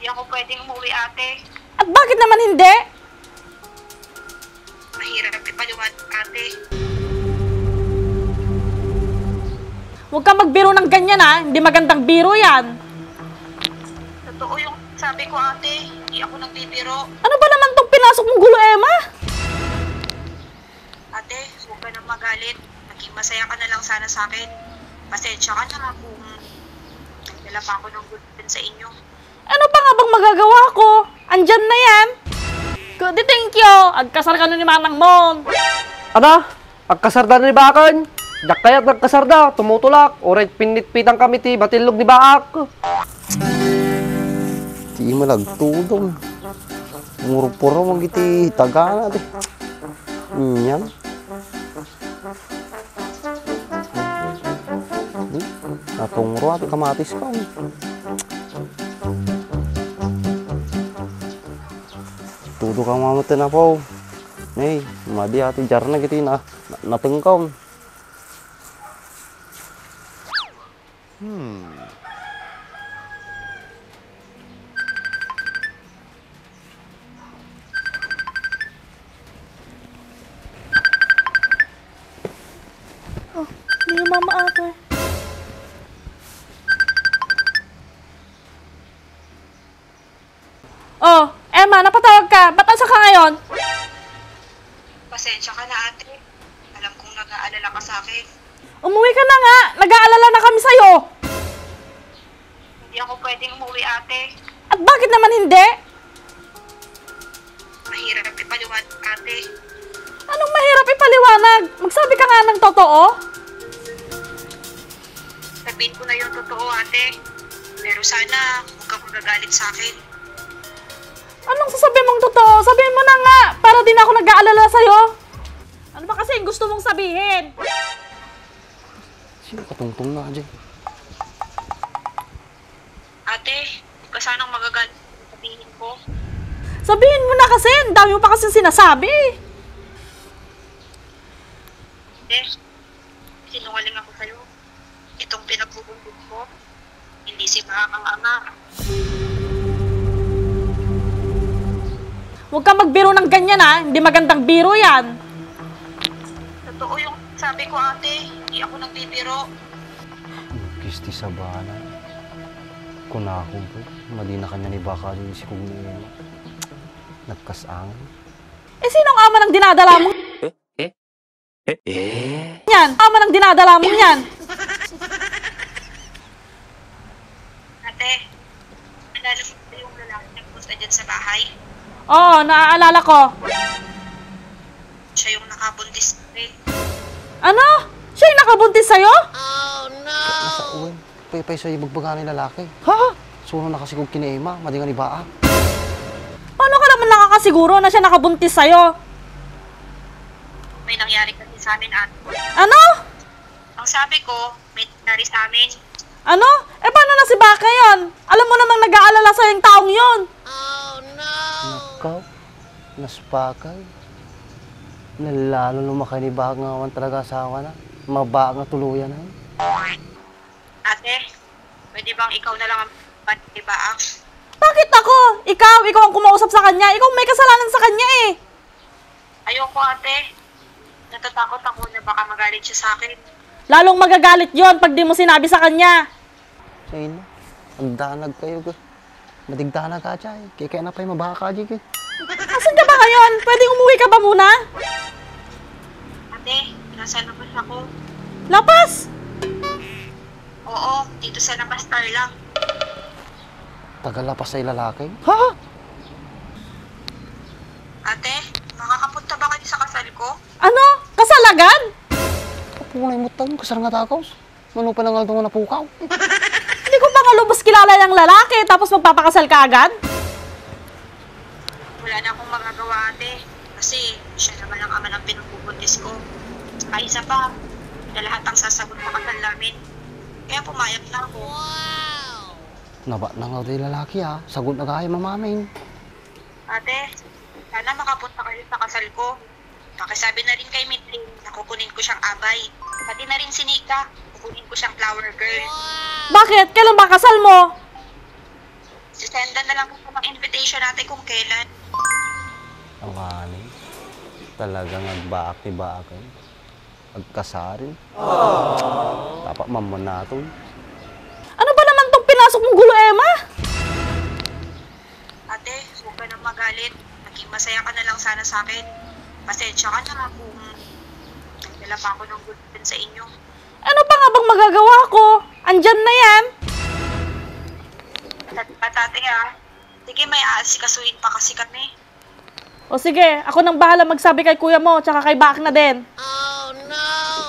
Hindi ako pwedeng umuwi, ate. At bakit naman hindi? Mahirap ipaliwanag, ate. Huwag kang magbiro ng ganyan ha, hindi magandang biro yan. Totoo yung sabi ko, ate. Hindi ako nagbibiro. Ano ba naman tong pinasok mong gulo, Emma? Ate, huwag ka nang magalit. Naging masaya ka na lang sana sa akin. Pasensya ka na kung nagdala pa ako ng good sa inyo. Ano pa nga bang magagawa ko? Andyan na yan. Good, thank you. Agkasar ka nun ni Manang Mon. Ano? Agkasarda ni Bakan? Dak kaya't nagkasarda, tumutulak. Oray pinitpitan kami ti batilog ni Baak. Di malagtudong. Murupuro mong iti tagana di. Yan. Natungro at kamatis pa. Tudo kang mamatan na po. Hey, madi ati jar na kiti na natengkong. Oh, hindi yung mama ate. Oh, Emma, napatawag ka. Ba't asa ka ngayon? Pasensya ka na, ate. Alam kong nag-aalala ka sa akin. Umuwi ka na nga. Nag-aalala na kami sa'yo. Hindi ako pwedeng umuwi, ate. At bakit naman hindi? Mahirap ipaliwanag, ate. Anong mahirap ipaliwanag? Magsabi ka nga ng totoo. Sabihin ko na yung totoo, ate. Pero sana huwag kang magagalit sa akin. Anong sasabihin mong totoo? Sabihin mo na nga, para din ako nag-aalala sa'yo. Ano ba kasi yung gusto mong sabihin? Sino katungtong na dyan? Ate, huwag ka sanang magagalit sa sabihin ko. Sabihin mo na kasi, ang dami mo pa kasi sinasabi. Ate, sinungaling ako sa'yo. Itong pinagbubunod ko, hindi si Mahakang Ama. Huwag kang magbiro ng ganyan ha, hindi magandang biro yan. Totoo yung sabi ko, ate. Hindi ako nagbibiro. Kisti sa bana. Kunakong po. Madi na kanya ni Baka rin si Kung Nino. Nagkasangan. Eh sinong ama ng dinadala mo? Yan, ama ng dinadala mo yan. Ate, nalala mo ba yung lalaki na nagpunta dyan sa bahay? Oo, naaalala ko. Siya yung nakabuntis rin. Ano? Siya yung nakabuntis sa'yo? Nasa uwan. Paypay sa'yo magbaga ni lalaki. Ha? Suno na kasi kong kinaima. Madi nga ni Baa. Paano ka naman nakakasiguro na siya nakabuntis sa'yo? May nangyari kasi sa amin, ate. Ano? Ang sabi ko, may nangyari sa amin. Ano? Eh paano na si Baka yun? Alam mo namang nag-aalala sa'yo yung taong yun. Nakaw. Naspakay. Nalalo lumakay ni Baka nga talaga asawa na. Maba nga tuluyan na. Ate, pwede bang ikaw na lang ang panibaak? Bakit ako? Ikaw ang kumausap sa kanya. Ikaw may kasalanan sa kanya eh. Ayoko, ate. Natatakot ako na baka magalit siya sa akin. Lalong magagalit yon pag di mo sinabi sa kanya. Sa'yo na. Ang danag kayo ka. Madigdanag ka dyan. Kaya na pa'y mabaka ka dyan. Asan ka ba ngayon? Pwedeng umuwi ka ba muna? Ate, nasa labas ako. Lapas! Oo, dito sa labas lang. Tagalapas sa lalaki. Ha? Ate, makakapunta ba kayo sa kasal ko? Ano? Kasalagan? Kapunay mo tang kasar nga takos. Mano pa nang aldong na pukaw. Hindi ko pa nga lubos kilala ng lalaki tapos magpapakasal ka agad? Wala na akong magagawa, ate. Kasi siya naman ang ama ng pinagpupuntis ko. Ay, isa pa, na lahat ang sasagot na kasal namin. Kaya pumayag na ako. Naba na nga tayo lalaki ha. Sagot na kaya mamamin. Ate, sana makapunta kayo sa kasal ko. Pakisabi na rin kay Mitri na kukunin ko siyang abay. Pati na rin si Nika, kukunin ko siyang flower girl. Bakit? Kailan ba kasal mo? Sisendan na lang po ng invitation natin kung kailan. Ang kanin. Talagang nagbaak ni Bakay. Agkasarin. Dapat mamon natin. Ano ba naman tong pinasok mong gulo, Emma? Ate, huwag ka nang magalit. Naging masaya ka na lang sana sa akin. Pasensya ka na kung nagdala pa ako ng good din sa inyo. Ano pa nga bang magagawa ko? Andyan na yan. Ate ha, sige may aasikasuhin pa kasi kami. O sige, ako nang bahala magsabi kay kuya mo, tsaka kay Bak na din.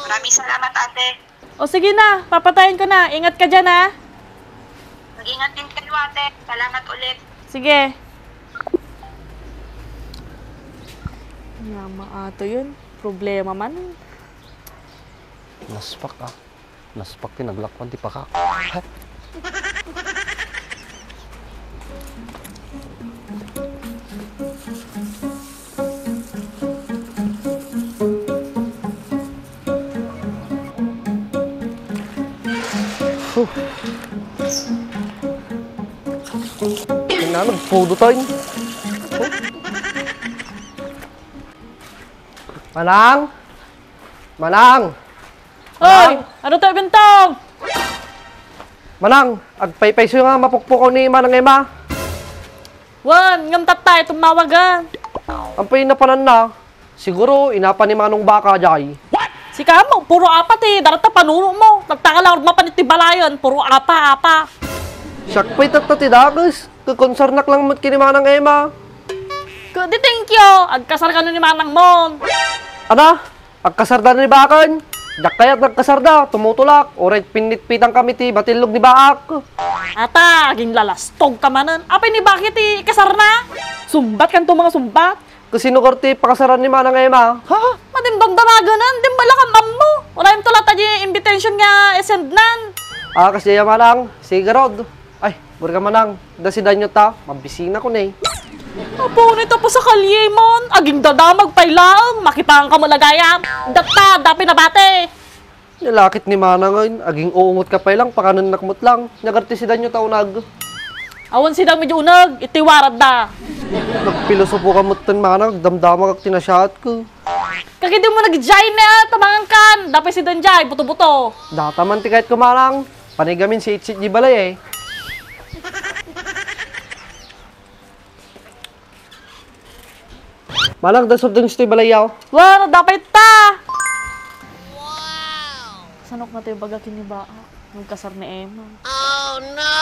Maraming salamat ate. O sige na, papatayin ko na. Ingat ka dyan, ha? Mag-ingat din kayo ate. Salamat ulit. Sige. Yama ato yun. Problema man. Naspak ah. Naspak tinaglakpan ti pakak. Ha? Kaya nagpudo tayo. Manang! Manang! Hoy! Ano to, Bentong? Manang! Agpaypayso nga mapukpuko ni Manang Emma. Wan, ngamtat tayo tumawagan. Ang painapanan na. Siguro, inapa ni Manong Baka, Jay. Si Kamo, puro apat eh. Darata panuno mo. Nagtaka lang, mapanit ti balayon. Puro apa. Siyak pa'y tatatidagas. Kukonsarnak lang mat kini Manang Emma. Di thank you. Agkasar ka nun ni Manang Mon. Ana? Agkasarda ni Bakan. Yak kaya't nagkasarda. Tumutulak. Oret pinitpitang kami ti batilog ni Baak. Ata, aging lalastog ka manan. Apay ni bakit eh, ikasar na? Sumbat kan to mga sumbat. Kasi nukorti pakasaran ni Manang Emma. Ha? Madimbang damaganan. Dimbala ka mammo. Wala yung tulad tayo yung invitation nga isend nan. Ah, kasi ya Manang. Sige rod. Ay, buri ka Manang. Dasidan nyo ta. Mabisina ko na eh. Apo, nito po sa kalye mon. Aging dadamag pailaang. Makipang ka mo lagayam. Data, dapi na bate. Nilakit ni Manang ngayon. Aging uungot ka pa lang. Pakanan nakmut lang. Nagartisidan nyo taunag. Awan sidang medyo unag. Itiwarad da. Nagpilosopo ka mutan Manang. Damdama kag tinasyat ko. Kaki di mo nag-jay na. Tamangan kan. Dapi si Danjay. Buto-buto. Data man ti kahit ko Manang. Panigamin si Itchit di balay eh. Manang, dasod din si balayaw. Wala, dapat ta. Wow! Sanok na tayo baga kiniba. Nagkasar ni Emma. Oh no!